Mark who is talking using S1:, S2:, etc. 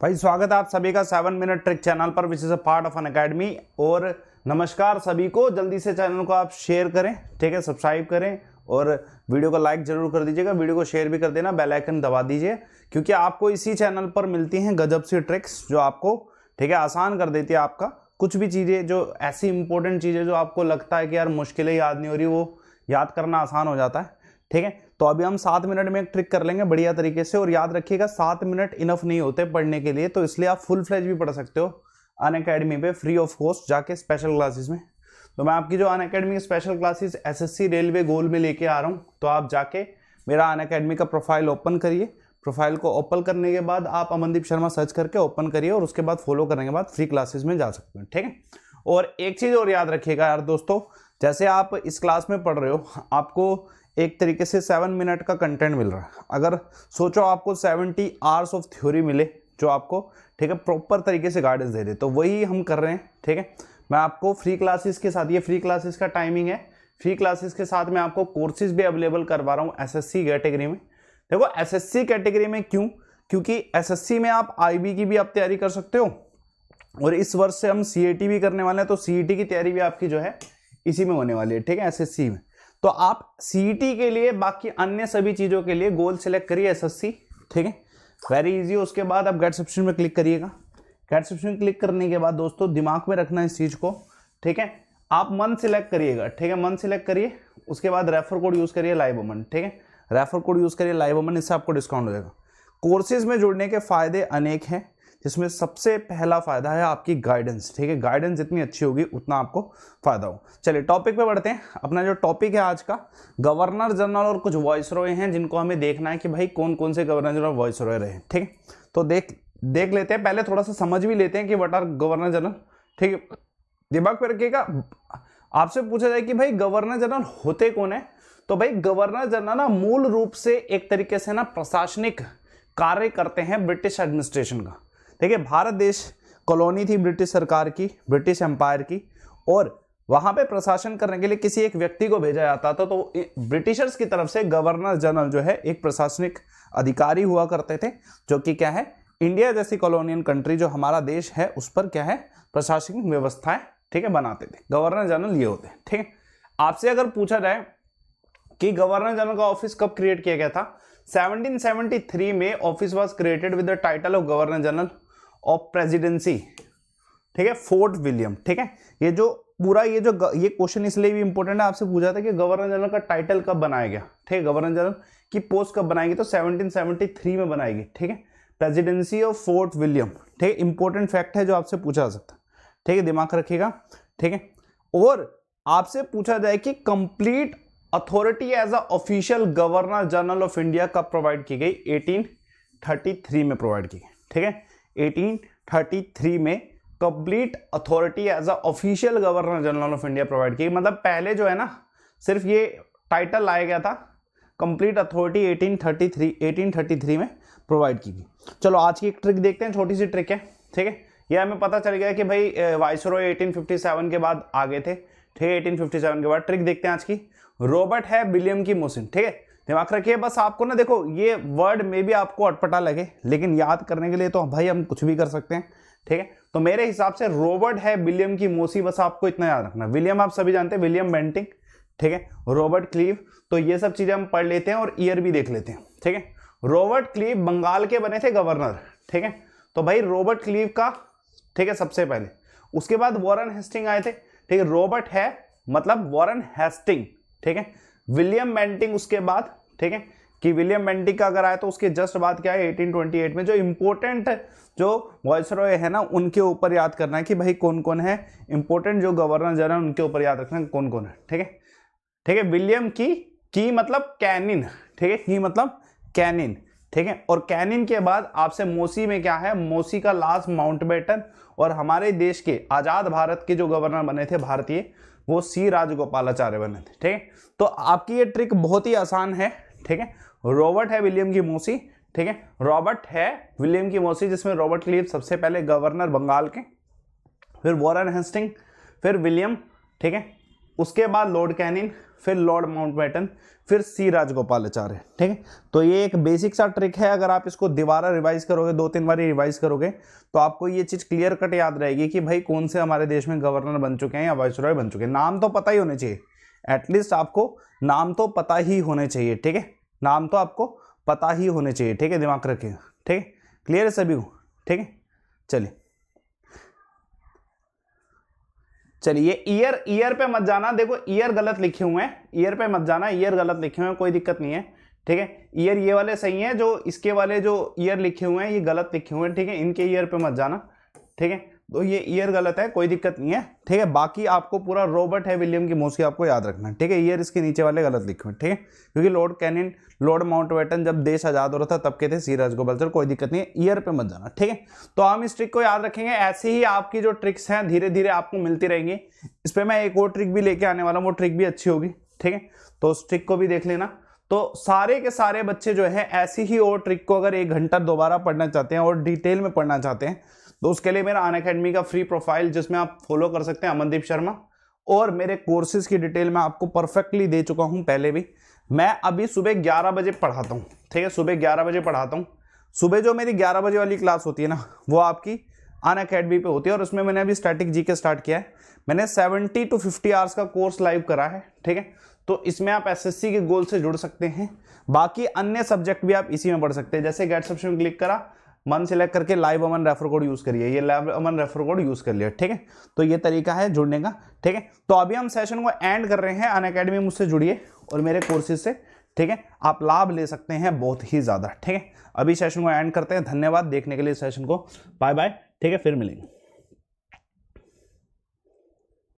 S1: भाई स्वागत है आप सभी का 7 मिनट ट्रिक चैनल पर which is a part of an academy. और नमस्कार सभी को, जल्दी से चैनल को आप शेयर करें, ठीक है, सब्सक्राइब करें और वीडियो को लाइक जरूर कर दीजिएगा। वीडियो को शेयर भी कर देना, बेल आइकन दबा दीजिए, क्योंकि आपको इसी चैनल पर मिलती हैं गजब सी ट्रिक्स जो आपको, ठीक है, आसान कर देती है आपका कुछ भी चीज़ें, जो ऐसी इंपॉर्टेंट चीज़ें जो आपको लगता है कि यार मुश्किलें याद नहीं हो रही, वो याद करना आसान हो जाता है। ठीक है, तो अभी हम 7 मिनट में एक ट्रिक कर लेंगे बढ़िया तरीके से। और याद रखिएगा 7 मिनट इनफ नहीं होते पढ़ने के लिए, तो इसलिए आप फुल फ्लेज भी पढ़ सकते हो अनअकैडमी पे फ्री ऑफ कॉस्ट जाके स्पेशल क्लासेस में। तो मैं आपकी जो Unacademy special classes SSC railway goal में लेके आ रहा हूँ, तो आप जाके मेरा अनअकैडमी का प्रोफाइल ओपन करिए। प्रोफाइल को ओपन करने के बाद आप अमनदीप शर्मा सर्च करके ओपन करिए और उसके बाद फॉलो करने के बाद फ्री क्लासेस में जा सकते हैं। ठीक है, और एक चीज़ और याद रखिएगा यार दोस्तों, जैसे आप इस क्लास में पढ़ रहे हो, आपको एक तरीके से 7 मिनट का कंटेंट मिल रहा है। अगर सोचो आपको 70 आवर्स ऑफ थ्योरी मिले जो आपको, ठीक है, प्रॉपर तरीके से गाइडेंस दे दे, तो वही हम कर रहे हैं। ठीक है, मैं आपको फ्री क्लासेस के साथ, ये फ्री क्लासेस का टाइमिंग है, फ्री क्लासेस के साथ मैं आपको कोर्सेज भी अवेलेबल करवा रहा हूँ एसएससी कैटेगरी में। देखो एसएससी कैटेगरी में क्यों, क्योंकि एसएससी में आप आईबी की भी आप तैयारी कर सकते हो, और इस वर्ष से हम सीईटी भी करने वाले हैं, तो सीईटी की तैयारी भी आपकी जो है इसी में होने वाली है। ठीक है, एसएससी में। तो आप सीईटी के लिए, बाकी अन्य सभी चीजों के लिए गोल सेलेक्ट करिए एसएससी। ठीक है, वेरी इजी। उसके बाद आप गेट सब्सक्रिप्शन में क्लिक करिएगा। गेट सब्सक्रिप्शन क्लिक करने के बाद दोस्तों दिमाग में रखना इस चीज को, ठीक है, आप मंथ सिलेक्ट करिएगा। ठीक है, मंथ सिलेक्ट करिए, उसके बाद रेफर कोड यूज करिए लाइव अमन। ठीक है, रेफर कोड यूज करिए लाइव अमन, इससे आपको डिस्काउंट हो जाएगा। कोर्सेज में जुड़ने के फायदे अनेक हैं, जिसमें सबसे पहला फायदा है आपकी गाइडेंस। ठीक है, गाइडेंस जितनी अच्छी होगी उतना आपको फायदा हो। चलिए टॉपिक पे बढ़ते हैं। अपना जो टॉपिक है आज का, गवर्नर जनरल और कुछ वॉइस रॉय हैं, जिनको हमें देखना है कि भाई कौन कौन से गवर्नर जनरल वॉइस रॉय रहे। ठीक है, तो देख लेते हैं, पहले थोड़ा सा समझ भी लेते हैं कि व्हाट आर गवर्नर जनरल। ठीक है, दिमाग पे रखिएगा। आपसे पूछा जाए कि भाई गवर्नर जनरल होते कौन है, तो भाई गवर्नर जनरल ना मूल रूप से एक तरीके से ना प्रशासनिक कार्य करते हैं ब्रिटिश एडमिनिस्ट्रेशन का। देखिए भारत देश कॉलोनी थी ब्रिटिश सरकार की, ब्रिटिश एम्पायर की, और वहां पे प्रशासन करने के लिए किसी एक व्यक्ति को भेजा जाता था। तो ब्रिटिशर्स की तरफ से गवर्नर जनरल जो है एक प्रशासनिक अधिकारी हुआ करते थे, जो कि क्या है, इंडिया जैसी कॉलोनियल कंट्री जो हमारा देश है उस पर क्या है, प्रशासनिक व्यवस्थाएं, ठीक है, बनाते थे। गवर्नर जनरल ये होते हैं। ठीक है, आपसे अगर पूछा जाए कि गवर्नर जनरल का ऑफिस कब क्रिएट किया गया था, 1773 में office was created with the title of governor general of presidency. ठीक है, फोर्ट विलियम। ठीक है, ये जो पूरा ये क्वेश्चन इसलिए भी इंपॉर्टेंट है, आपसे पूछा था कि गवर्नर जनरल का टाइटल कब बनाया गया। ठीक है, गवर्नर जनरल की पोस्ट कब बनाएगी, तो 1773 में बनाएगी। ठीक है, प्रेसिडेंसी ऑफ फोर्ट विलियम। ठीक है, इंपॉर्टेंट फैक्ट है जो आपसे पूछा जा सकता है। ठीक है, दिमाग रखिएगा। ठीक है, और आपसे पूछा जाए कि complete authority as a official governor general of India कब प्रोवाइड की गई, 1833 में प्रोवाइड की गई। ठीक है, 1833 में complete authority as a official governor general of India provide की। मतलब पहले जो है ना सिर्फ ये टाइटल लाया गया था, कंप्लीट अथॉरिटी 1833 में प्रोवाइड की गई। चलो आज की एक ट्रिक देखते हैं, छोटी सी ट्रिक है। ठीक है, यह हमें पता चल गया कि भाई वाइसरॉय 1857 के बाद आ गए थे। ठीक है, 1857 के बाद ट्रिक देखते हैं आज की। रॉबर्ट है विलियम की मोशन। ठीक है, दिमाग रखिए। बस आपको ना देखो ये वर्ड में भी आपको अटपटा लगे, लेकिन याद करने के लिए तो भाई हम कुछ भी कर सकते हैं। ठीक है, तो मेरे हिसाब से रॉबर्ट है विलियम की मोसी, बस आपको इतना याद रखना। विलियम आप सभी जानते हैं, विलियम बेंटिंग। ठीक है, रॉबर्ट क्लीव, तो ये सब चीजें हम पढ़ लेते हैं और ईयर भी देख लेते हैं। ठीक है, रॉबर्ट क्लीव बंगाल के बने थे गवर्नर। ठीक है, तो भाई रॉबर्ट क्लीव का, ठीक है, सबसे पहले, उसके बाद वॉरेन हेस्टिंग आए थे। ठीक है, रॉबर्ट है मतलब वॉरेन हेस्टिंग। ठीक है, विलियम बेंटिंग उसके बाद। ठीक है, कि विलियम बेंटिंग का अगर आए तो उसके जस्ट बाद क्या है, 1828 में। जो इंपॉर्टेंट जो वाइसरॉय है ना उनके ऊपर याद करना है कि भाई कौन कौन है इंपॉर्टेंट, जो गवर्नर जनरल उनके ऊपर याद रखना है कौन कौन है। ठीक है, ठीक है, विलियम की मतलब कैनिन। ठीक है, की मतलब कैनिन। ठीक है, और कैनिन के बाद आपसे मोसी में क्या है, मोसी का लास्ट माउंटबेटन, और हमारे देश के आजाद भारत के जो गवर्नर बने थे भारतीय, वो सी राजगोपालाचार्य बने थे। ठीक है, तो आपकी ये ट्रिक बहुत ही आसान है। ठीक है, रॉबर्ट है विलियम की मोसी। ठीक है, रॉबर्ट है विलियम की मोसी, जिसमें रॉबर्ट क्लीव सबसे पहले गवर्नर बंगाल के, फिर वॉरेन हेस्टिंग, फिर विलियम। ठीक है, उसके बाद लॉर्ड कैनिन, फिर लॉर्ड माउंटबेटन, फिर सी राजगोपालाचार्य। ठीक है, तो ये एक बेसिक सा ट्रिक है। अगर आप इसको दोबारा रिवाइज करोगे, 2-3 बार रिवाइज करोगे, तो आपको ये चीज क्लियर कट याद रहेगी कि भाई कौन से हमारे देश में गवर्नर बन चुके हैं या वाइसरॉय बन चुके हैं। नाम तो पता ही होने चाहिए, एटलीस्ट आपको नाम तो पता ही होने चाहिए। ठीक है, नाम तो आपको पता ही होने चाहिए। ठीक है, दिमाग रखिएगा। ठीक है, क्लियर है सभी को? ठीक है, चलिए ईयर पे मत जाना। देखो ईयर गलत लिखे हुए हैं, ईयर पे मत जाना, ईयर गलत लिखे हुए हैं, कोई दिक्कत नहीं है। ठीक है, ईयर ये वाले सही हैं, जो इसके वाले जो ईयर लिखे हुए हैं ये गलत लिखे हुए हैं। ठीक है, इनके ईयर पे मत जाना। ठीक है, तो ये ईयर गलत है, कोई दिक्कत नहीं है। ठीक है, बाकी आपको पूरा रॉबर्ट है विलियम की मौसी आपको याद रखना है। ठीक है, ईयर इसके नीचे वाले गलत लिखे हुए हैं। ठीक है, क्योंकि लॉर्ड कैनिंग, लॉर्ड माउंटबेटन जब देश आजाद हो रहा था तब के थे, सी राजगोपालाचार्य, कोई दिक्कत नहीं है, ईयर पे मत जाना। ठीक है, तो हम इस ट्रिक को याद रखेंगे। ऐसे ही आपकी जो ट्रिक्स हैं धीरे धीरे आपको मिलती रहेंगी। इस पर मैं एक और ट्रिक भी लेके आने वाला हूँ, वो ट्रिक भी अच्छी होगी। ठीक है, तो उस ट्रिक को भी देख लेना। तो सारे के सारे बच्चे जो है ऐसी ही और ट्रिक को अगर 1 घंटा दोबारा पढ़ना चाहते हैं और डिटेल में पढ़ना चाहते हैं, तो उसके लिए मेरा अनअकैडमी का फ्री प्रोफाइल जिसमें आप फॉलो कर सकते हैं, अमनदीप शर्मा, और मेरे कोर्सेज की डिटेल मैं आपको परफेक्टली दे चुका हूं पहले भी। मैं अभी सुबह 11 बजे पढ़ाता हूं। ठीक है, सुबह 11 बजे पढ़ाता हूं। सुबह जो मेरी 11 बजे वाली क्लास होती है ना, वो आपकी अनअकैडमी पे होती है, और उसमें मैंने अभी स्टैटिक जीके स्टार्ट किया है। मैंने 70 to 50 आवर्स का कोर्स लाइव करा है। ठीक है, तो इसमें आप एसएससी के गोल से जुड़ सकते हैं। बाकी अन्य सब्जेक्ट भी आप इसी में पढ़ सकते हैं। जैसे गेट सब्जेक्ट में क्लिक करा, मन सिलेक्ट करके लाइव अमन रेफर कोड यूज करिए, ये लाइव अमन रेफर कोड यूज कर लिया। ठीक है, तो ये तरीका है जुड़ने का। ठीक है, तो अभी हम सेशन को एंड कर रहे हैं। अनअकैडमी मुझसे जुड़िए और मेरे कोर्सेज से। ठीक है, आप लाभ ले सकते हैं बहुत ही ज्यादा। ठीक है, अभी सेशन को एंड करते हैं। धन्यवाद देखने के लिए सेशन को, बाय बाय। ठीक है, फिर मिलेंगे।